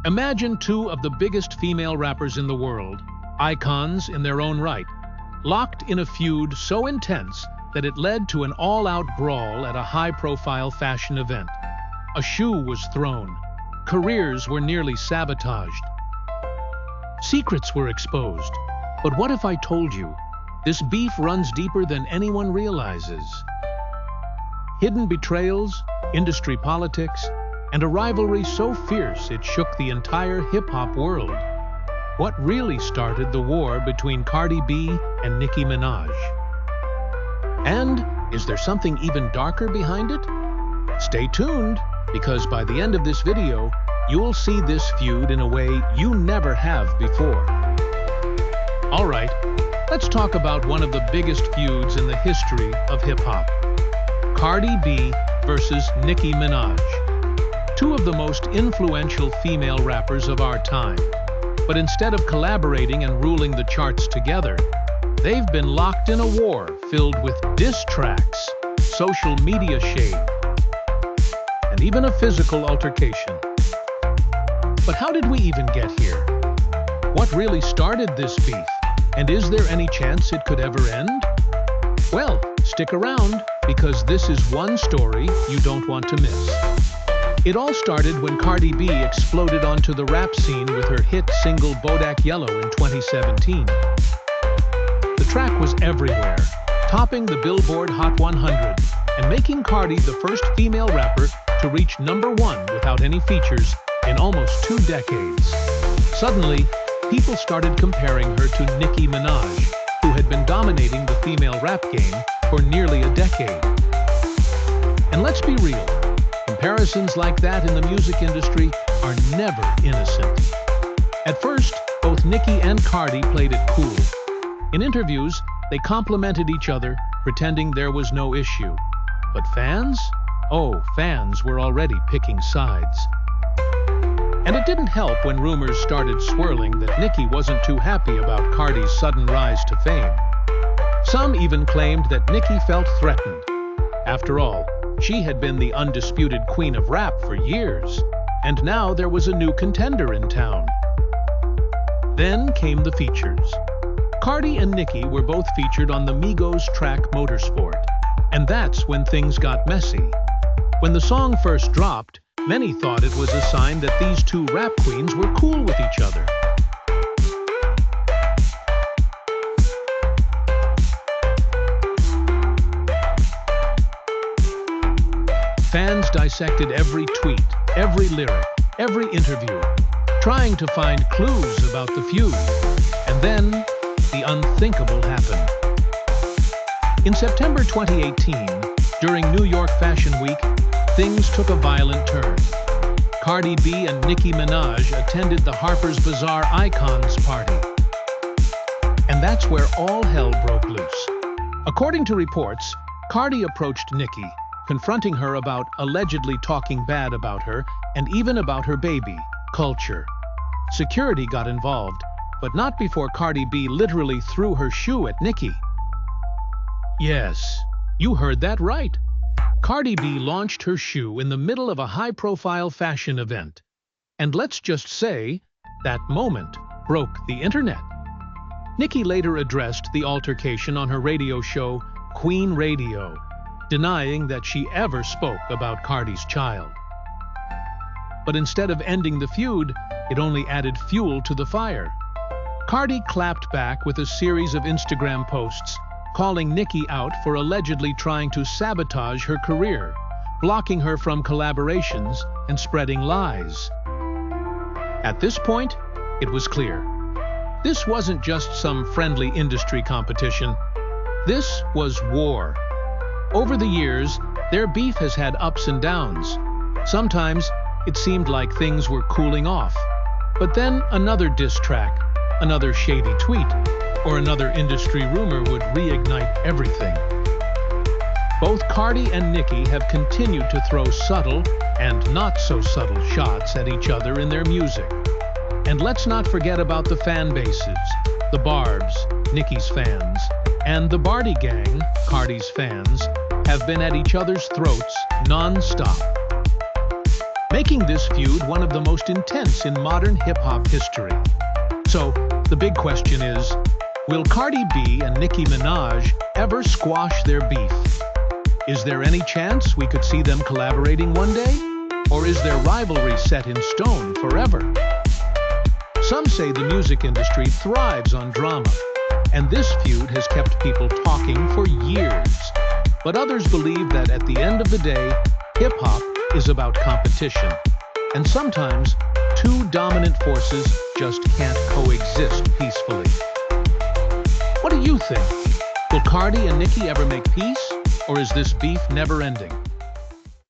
Imagine two of the biggest female rappers in the world, icons in their own right, locked in a feud so intense that it led to an all-out brawl at a high-profile fashion event. A shoe was thrown. Careers were nearly sabotaged. Secrets were exposed. But what if I told you, this beef runs deeper than anyone realizes? Hidden betrayals, industry politics, and a rivalry so fierce it shook the entire hip-hop world. What really started the war between Cardi B and Nicki Minaj? And is there something even darker behind it? Stay tuned, because by the end of this video, you'll see this feud in a way you never have before. All right, let's talk about one of the biggest feuds in the history of hip-hop. Cardi B versus Nicki Minaj. Two of the most influential female rappers of our time. But instead of collaborating and ruling the charts together, they've been locked in a war filled with diss tracks, social media shade, and even a physical altercation. But how did we even get here? What really started this beef? And is there any chance it could ever end? Well, stick around, because this is one story you don't want to miss. It all started when Cardi B exploded onto the rap scene with her hit single Bodak Yellow in 2017. The track was everywhere, topping the Billboard Hot 100 and making Cardi the first female rapper to reach #1 without any features in almost 2 decades. Suddenly, people started comparing her to Nicki Minaj, who had been dominating the female rap game for nearly a decade. And let's be real, comparisons like that in the music industry are never innocent. At first, both Nicki and Cardi played it cool. In interviews, they complimented each other, pretending there was no issue. But fans? Oh, fans were already picking sides. And it didn't help when rumors started swirling that Nicki wasn't too happy about Cardi's sudden rise to fame. Some even claimed that Nicki felt threatened. After all, she had been the undisputed queen of rap for years, and now there was a new contender in town. Then came the features. Cardi and Nicki were both featured on the Migos track Motorsport, and that's when things got messy. When the song first dropped, many thought it was a sign that these two rap queens were cool with each other. Fans dissected every tweet, every lyric, every interview, trying to find clues about the feud. And then, the unthinkable happened. In September 2018, during New York Fashion Week, things took a violent turn. Cardi B and Nicki Minaj attended the Harper's Bazaar Icons party. And that's where all hell broke loose. According to reports, Cardi approached Nicki, confronting her about allegedly talking bad about her and even about her baby, Culture. Security got involved, but not before Cardi B literally threw her shoe at Nicki. Yes, you heard that right. Cardi B launched her shoe in the middle of a high-profile fashion event. And let's just say, that moment broke the internet. Nicki later addressed the altercation on her radio show, Queen Radio, denying that she ever spoke about Cardi's child. But instead of ending the feud, it only added fuel to the fire. Cardi clapped back with a series of Instagram posts, calling Nicki out for allegedly trying to sabotage her career, blocking her from collaborations and spreading lies. At this point, it was clear. This wasn't just some friendly industry competition. This was war. Over the years, their beef has had ups and downs. Sometimes, it seemed like things were cooling off. But then another diss track, another shady tweet, or another industry rumor would reignite everything. Both Cardi and Nicki have continued to throw subtle and not so subtle shots at each other in their music. And let's not forget about the fan bases, the Barbs, Nicki's fans, and the Barty Gang, Cardi's fans, have been at each other's throats non-stop. making this feud one of the most intense in modern hip-hop history. So, the big question is, will Cardi B and Nicki Minaj ever squash their beef? Is there any chance we could see them collaborating one day? Or is their rivalry set in stone forever? Some say the music industry thrives on drama, and this feud has kept people talking for years. But others believe that at the end of the day, hip-hop is about competition. And sometimes, two dominant forces just can't coexist peacefully. What do you think? Will Cardi and Nicki ever make peace? Or is this beef never ending?